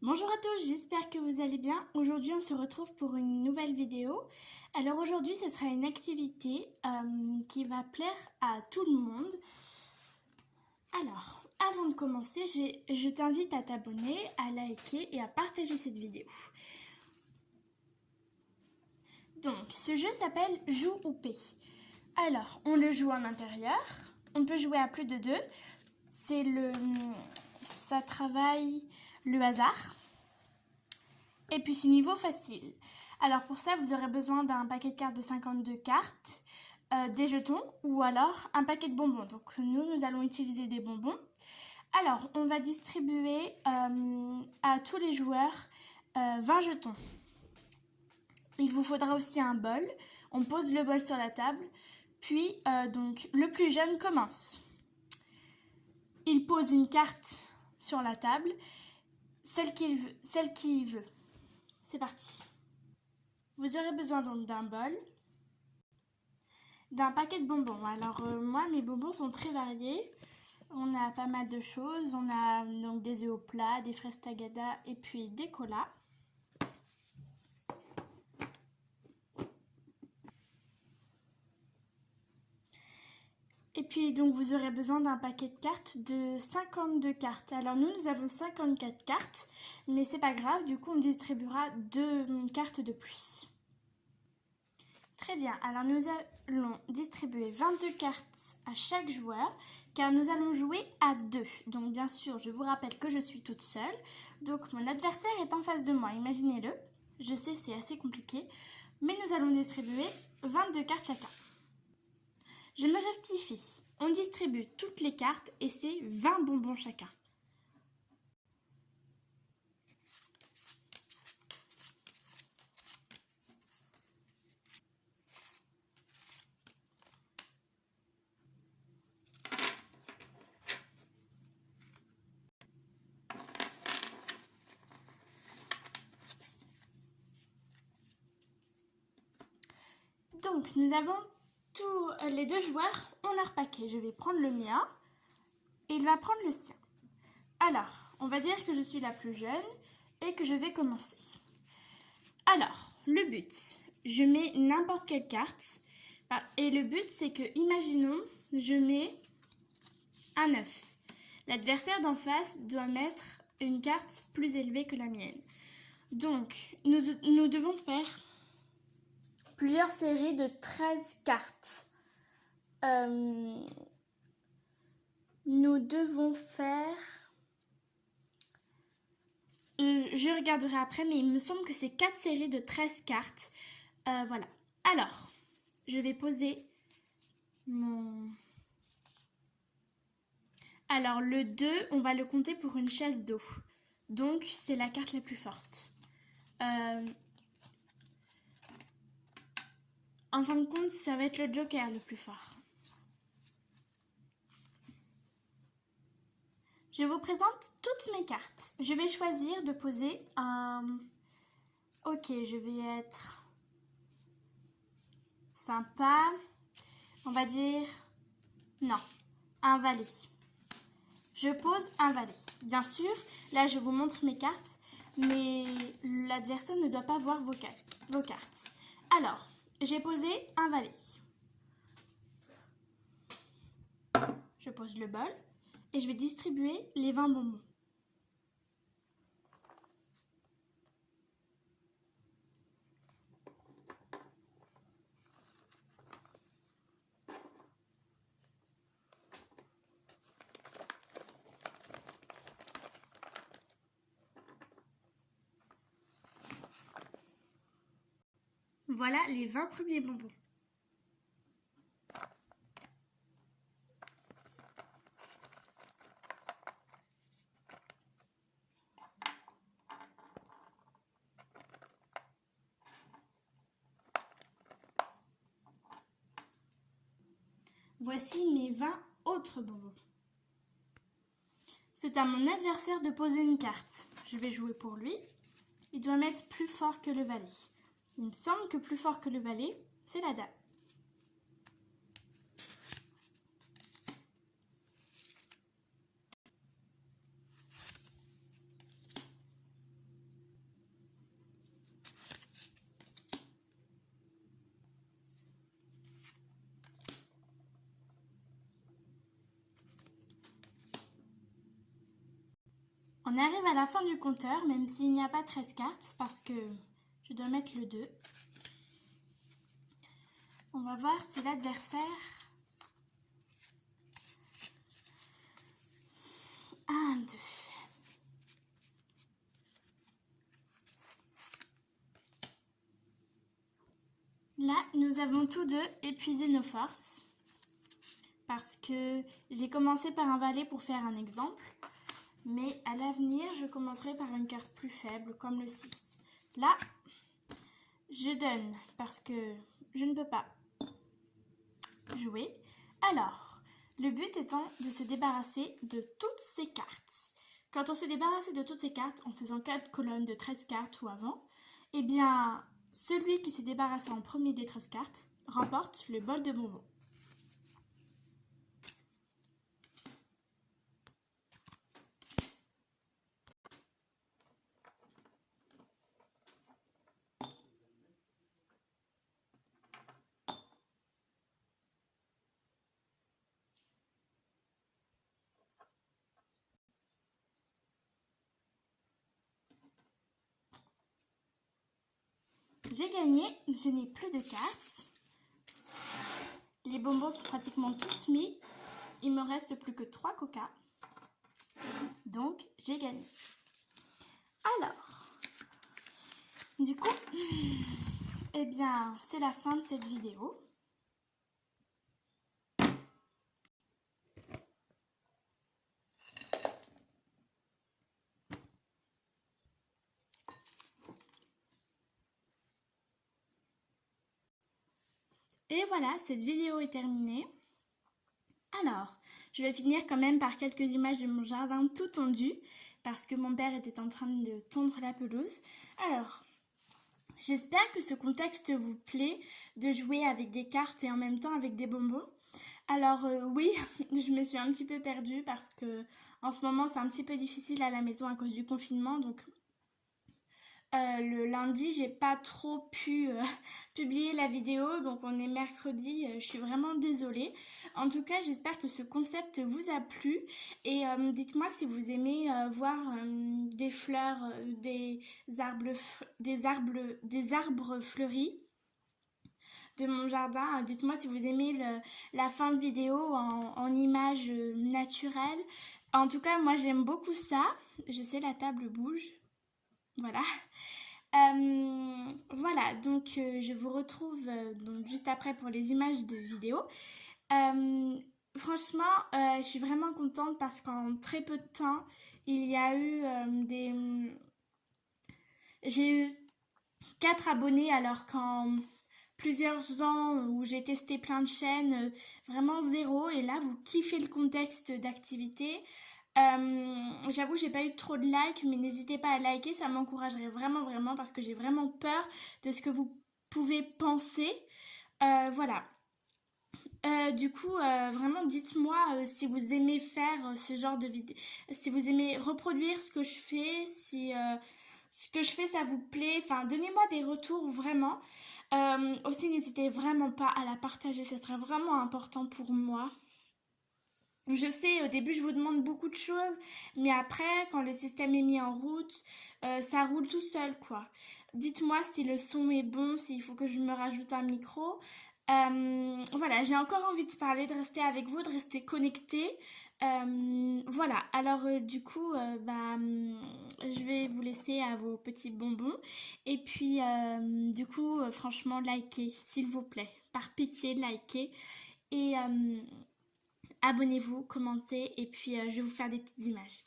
Bonjour à tous, j'espère que vous allez bien. Aujourd'hui, on se retrouve pour une nouvelle vidéo. Alors aujourd'hui, ce sera une activité qui va plaire à tout le monde. Alors, avant de commencer, je t'invite à t'abonner, à liker et à partager cette vidéo. Donc, ce jeu s'appelle Joue ou paie. Alors, on le joue en intérieur. On peut jouer à plus de 2. Ça travaille le hasard. Et puis c'est niveau facile. Alors pour ça, vous aurez besoin d'un paquet de cartes de 52 cartes, des jetons ou alors un paquet de bonbons. Donc nous allons utiliser des bonbons. Alors on va distribuer à tous les joueurs 20 jetons. Il vous faudra aussi un bol. On pose le bol sur la table. Puis donc le plus jeune commence. Il pose une carte sur la table, celle qu'il veut. C'est parti. Vous aurez besoin donc d'un bol, d'un paquet de bonbons. Alors moi, mes bonbons sont très variés. On a pas mal de choses. On a donc des œufs au plat, des fraises tagada et puis des colas. Et puis donc vous aurez besoin d'un paquet de cartes de 52 cartes. Alors nous avons 54 cartes, mais c'est pas grave, du coup on distribuera 2 cartes de plus. Très bien, alors nous allons distribuer 22 cartes à chaque joueur, car nous allons jouer à 2. Donc bien sûr, je vous rappelle que je suis toute seule, donc mon adversaire est en face de moi, imaginez-le. Je sais, c'est assez compliqué, mais nous allons distribuer 22 cartes chacun. Je me rectifie, on distribue toutes les cartes et c'est 20 bonbons chacun. Donc nous avons tous les 2 joueurs ont leur paquet. Je vais prendre le mien et il va prendre le sien. Alors, on va dire que je suis la plus jeune et que je vais commencer. Alors, le but, je mets n'importe quelle carte. Et le but, c'est que, imaginons, je mets un 9. L'adversaire d'en face doit mettre une carte plus élevée que la mienne. Donc, nous devons faire plusieurs séries de 13 cartes. Nous devons faire... je regarderai après, mais il me semble que c'est 4 séries de 13 cartes. Voilà. Alors, je vais poser mon... Alors, le 2, on va le compter pour une chaise d'eau. Donc, c'est la carte la plus forte. En fin de compte, ça va être le joker le plus fort. Je vous présente toutes mes cartes. Je vais choisir de poser un... Ok, je vais être sympa. On va dire... Non, un valet. Je pose un valet. Bien sûr, là je vous montre mes cartes, mais l'adversaire ne doit pas voir vos cartes. Alors, j'ai posé un valet. Je pose le bol et je vais distribuer les 20 bonbons. Voilà les 20 premiers bonbons. Voici mes 20 autres bonbons. C'est à mon adversaire de poser une carte. Je vais jouer pour lui. Il doit mettre plus fort que le valet. Il me semble que plus fort que le valet, c'est la dame. On arrive à la fin du compteur, même s'il n'y a pas 13 cartes, parce que je dois mettre le 2. On va voir si l'adversaire a un 2. Là, nous avons tous deux épuisé nos forces parce que j'ai commencé par un valet pour faire un exemple, mais à l'avenir, je commencerai par une carte plus faible comme le 6. Là, je donne parce que je ne peux pas jouer. Alors, le but étant de se débarrasser de toutes ces cartes. Quand on se débarrassait de toutes ces cartes en faisant 4 colonnes de 13 cartes ou avant, eh bien, celui qui s'est débarrassé en premier des 13 cartes remporte le bol de bonbons. J'ai gagné, je n'ai plus de cartes. Les bonbons sont pratiquement tous mis. Il me reste plus que 3 coca. Donc, j'ai gagné. Alors, du coup, eh bien, c'est la fin de cette vidéo. Et voilà, cette vidéo est terminée. Alors, je vais finir quand même par quelques images de mon jardin tout tondu, parce que mon père était en train de tondre la pelouse. Alors, j'espère que ce contexte vous plaît, de jouer avec des cartes et en même temps avec des bonbons. Alors oui, je me suis un petit peu perdue parce que en ce moment c'est un petit peu difficile à la maison à cause du confinement, donc le lundi, j'ai pas trop pu publier la vidéo, donc on est mercredi, je suis vraiment désolée. En tout cas, j'espère que ce concept vous a plu et dites-moi si vous aimez voir des fleurs, des arbres fleuris de mon jardin. Dites-moi si vous aimez la fin de vidéo en images naturelles. En tout cas, moi j'aime beaucoup ça. Je sais, la table bouge. Voilà. Voilà, donc je vous retrouve donc, juste après pour les images de vidéo. Franchement, je suis vraiment contente parce qu'en très peu de temps, il y a eu j'ai eu 4 abonnés alors qu'en plusieurs ans où j'ai testé plein de chaînes, vraiment 0. Et là, vous kiffez le contexte d'activité. J'avoue, j'ai pas eu trop de likes, mais n'hésitez pas à liker, ça m'encouragerait vraiment parce que j'ai vraiment peur de ce que vous pouvez penser. Voilà. Du coup, vraiment, dites-moi si vous aimez faire ce genre de vidéo, si vous aimez reproduire ce que je fais, si ce que je fais ça vous plaît. Enfin, donnez-moi des retours vraiment. Aussi, n'hésitez vraiment pas à la partager, ce serait vraiment important pour moi. Je sais, au début, je vous demande beaucoup de choses, mais après, quand le système est mis en route, ça roule tout seul, quoi. Dites-moi si le son est bon, s'il faut que je me rajoute un micro. Voilà, j'ai encore envie de parler, de rester avec vous, de rester connecté. Voilà, alors du coup, je vais vous laisser à vos petits bonbons. Et puis, du coup, franchement, likez, s'il vous plaît. Par pitié, likez. Et abonnez-vous, commentez, et puis je vais vous faire des petites images.